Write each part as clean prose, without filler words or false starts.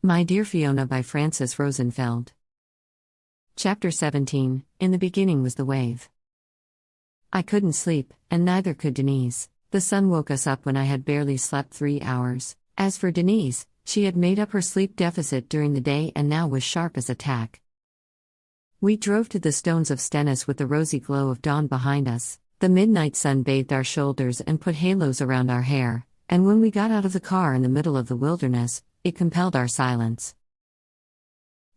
My Dear Fiona by Frances Rosenfeld. Chapter 17. In the beginning was the wave. I couldn't sleep, and neither could Denise. The sun woke us up when I had barely slept 3 hours. As for Denise, she had made up her sleep deficit during the day and now was sharp as a tack. We drove to the stones of Stenness with the rosy glow of dawn behind us. The midnight sun bathed our shoulders and put halos around our hair, and when we got out of the car in the middle of the wilderness, it compelled our silence.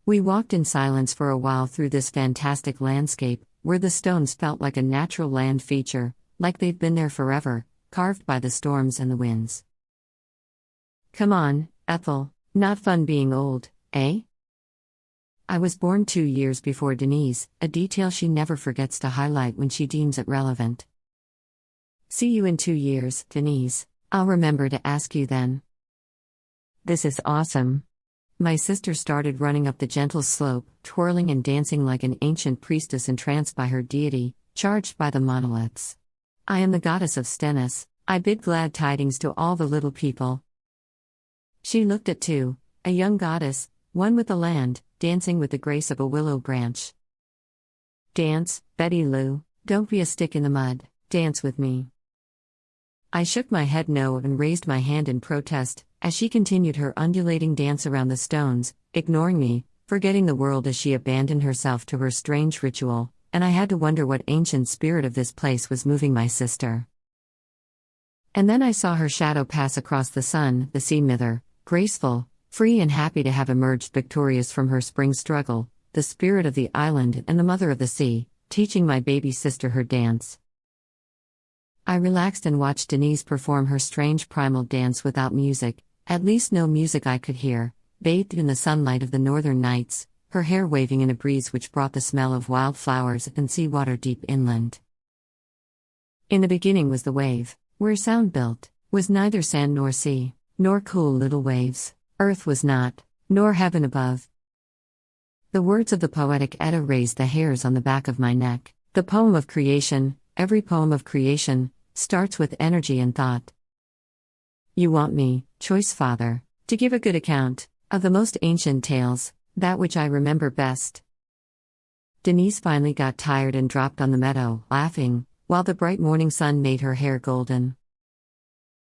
We walked in silence for a while through this fantastic landscape, where the stones felt like a natural land feature, like they'd been there forever, carved by the storms and the winds. Come on, Ethel, not fun being old, eh? I was born 2 years before Denise, a detail she never forgets to highlight when she deems it relevant. See you in 2 years, Denise. I'll remember to ask you then. This is awesome. My sister started running up the gentle slope, twirling and dancing like an ancient priestess entranced by her deity, charged by the monoliths. I am the goddess of Stenness. I bid glad tidings to all the little people. She looked at two, a young goddess, one with the land, dancing with the grace of a willow branch. Dance, Betty Lou, don't be a stick in the mud, dance with me. I shook my head no and raised my hand in protest, as she continued her undulating dance around the stones, ignoring me, forgetting the world as she abandoned herself to her strange ritual, and I had to wonder what ancient spirit of this place was moving my sister. And then I saw her shadow pass across the sun, the sea mither, graceful, free and happy to have emerged victorious from her spring struggle, the spirit of the island and the mother of the sea, teaching my baby sister her dance. I relaxed and watched Denise perform her strange primal dance without music, at least no music I could hear, bathed in the sunlight of the northern nights, her hair waving in a breeze which brought the smell of wildflowers and seawater deep inland. In the beginning was the wave, where sound built, was neither sand nor sea, nor cool little waves, earth was not, nor heaven above. The words of the poetic Edda raised the hairs on the back of my neck. The poem of creation, every poem of creation, starts with energy and thought. You want me, choice father, to give a good account of the most ancient tales, that which I remember best. Denise finally got tired and dropped on the meadow, laughing, while the bright morning sun made her hair golden.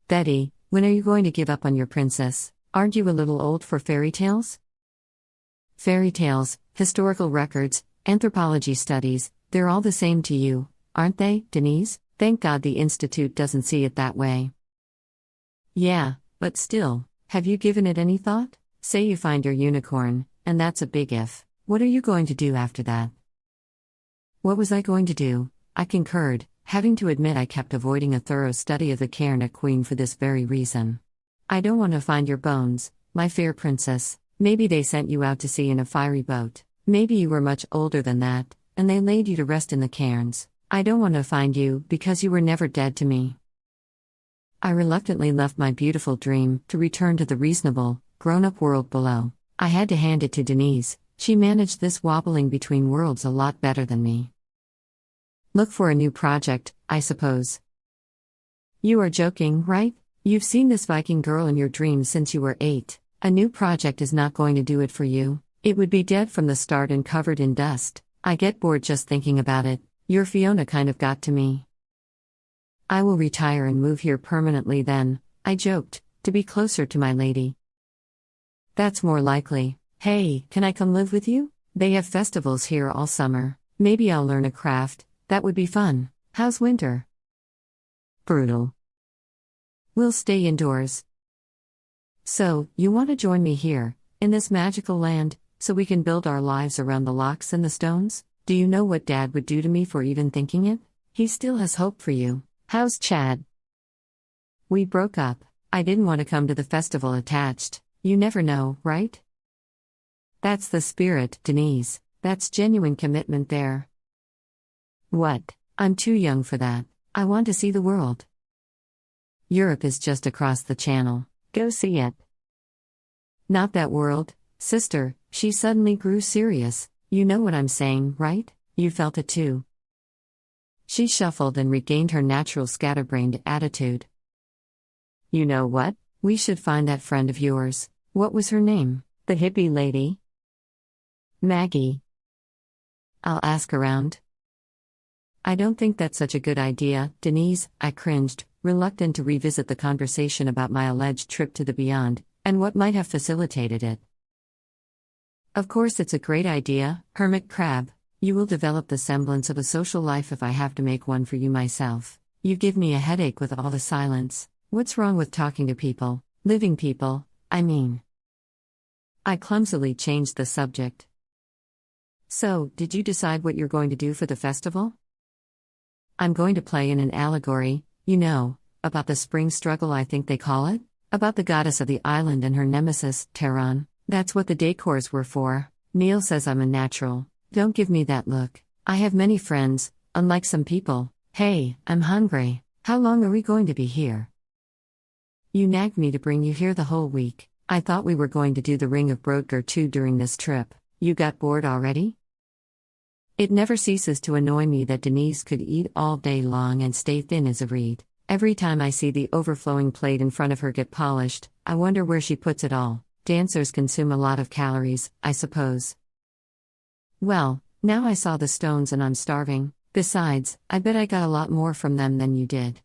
Betty, when are you going to give up on your princess? Aren't you a little old for fairy tales? Fairy tales, historical records, anthropology studies, they're all the same to you, aren't they, Denise? Thank God the Institute doesn't see it that way. Yeah, but still, have you given it any thought? Say you find your unicorn, and that's a big if. What are you going to do after that? What was I going to do? I concurred, having to admit I kept avoiding a thorough study of the Cairnet Queen for this very reason. I don't want to find your bones, my fair princess. Maybe they sent you out to sea in a fiery boat. Maybe you were much older than that, and they laid you to rest in the cairns. I don't want to find you, because you were never dead to me. I reluctantly left my beautiful dream, to return to the reasonable, grown-up world below. I had to hand it to Denise, she managed this wobbling between worlds a lot better than me. Look for a new project, I suppose. You are joking, right? You've seen this Viking girl in your dreams since you were 8. A new project is not going to do it for you. It would be dead from the start and covered in dust. I get bored just thinking about it. Your Fiona kind of got to me. I will retire and move here permanently then, I joked, to be closer to my lady. That's more likely. Hey, can I come live with you? They have festivals here all summer. Maybe I'll learn a craft, that would be fun. How's winter? Brutal. We'll stay indoors. So, you want to join me here, in this magical land, so we can build our lives around the locks and the stones? Do you know what Dad would do to me for even thinking it? He still has hope for you. How's Chad? We broke up. I didn't want to come to the festival attached. You never know, right? That's the spirit, Denise. That's genuine commitment there. What? I'm too young for that. I want to see the world. Europe is just across the channel. Go see it. Not that world, sister. She suddenly grew serious. You know what I'm saying, right? You felt it too. She shuffled and regained her natural scatterbrained attitude. You know what? We should find that friend of yours. What was her name? The hippie lady? Maggie. I'll ask around. I don't think that's such a good idea, Denise, I cringed, reluctant to revisit the conversation about my alleged trip to the beyond, and what might have facilitated it. Of course it's a great idea, hermit crab. You will develop the semblance of a social life if I have to make one for you myself. You give me a headache with all the silence. What's wrong with talking to people? Living people, I mean. I clumsily changed the subject. So, did you decide what you're going to do for the festival? I'm going to play in an allegory, about the spring struggle, I think they call it? About the goddess of the island and her nemesis, Tehran. That's what the decors were for. Neil says I'm a natural. Don't give me that look. I have many friends, unlike some people. Hey, I'm hungry. How long are we going to be here? You nagged me to bring you here the whole week. I thought we were going to do the Ring of Brodgar too during this trip. You got bored already? It never ceases to annoy me that Denise could eat all day long and stay thin as a reed. Every time I see the overflowing plate in front of her get polished, I wonder where she puts it all. Dancers consume a lot of calories, I suppose. Well, now I saw the stones and I'm starving. Besides, I bet I got a lot more from them than you did.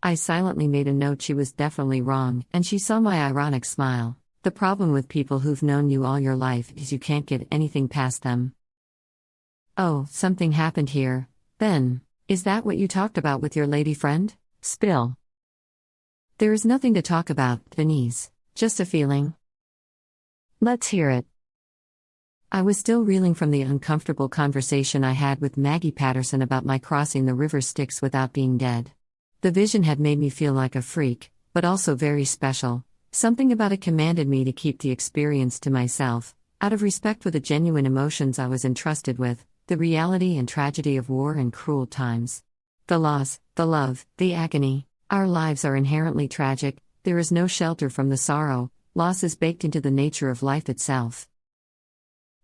I silently made a note she was definitely wrong, and she saw my ironic smile. The problem with people who've known you all your life is you can't get anything past them. Oh, something happened here, then. Is that what you talked about with your lady friend? Spill. There is nothing to talk about, Denise. Just a feeling. Let's hear it. I was still reeling from the uncomfortable conversation I had with Maggie Patterson about my crossing the river Styx without being dead. The vision had made me feel like a freak, but also very special. Something about it commanded me to keep the experience to myself, out of respect for the genuine emotions I was entrusted with, the reality and tragedy of war and cruel times. The loss, the love, the agony. Our lives are inherently tragic, there is no shelter from the sorrow, loss is baked into the nature of life itself.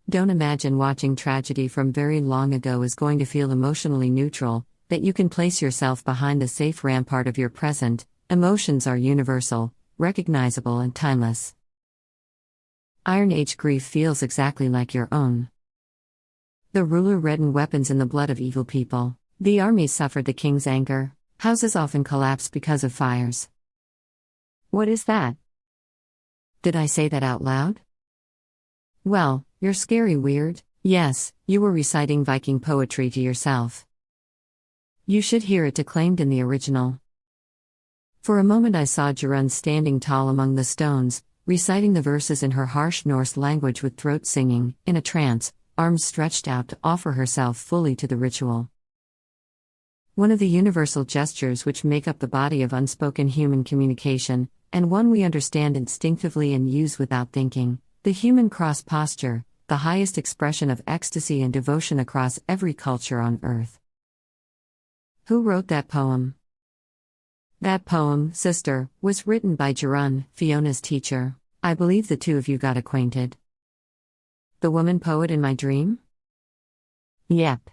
Don't imagine watching tragedy from very long ago is going to feel emotionally neutral, that you can place yourself behind the safe rampart of your present. Emotions are universal, recognizable and timeless. Iron Age grief feels exactly like your own. The ruler reddened weapons in the blood of evil people. The armies suffered the king's anger. Houses often collapse because of fires. What is that? Did I say that out loud? Well, you're scary weird. Yes, you were reciting Viking poetry to yourself. You should hear it declaimed in the original. For a moment I saw Jorunn standing tall among the stones, reciting the verses in her harsh Norse language with throat singing, in a trance, arms stretched out to offer herself fully to the ritual. One of the universal gestures which make up the body of unspoken human communication, and one we understand instinctively and use without thinking, the human cross posture, the highest expression of ecstasy and devotion across every culture on earth. Who wrote that poem? That poem, sister, was written by Jorunn, Fiona's teacher. I believe the two of you got acquainted. The woman poet in my dream? Yep.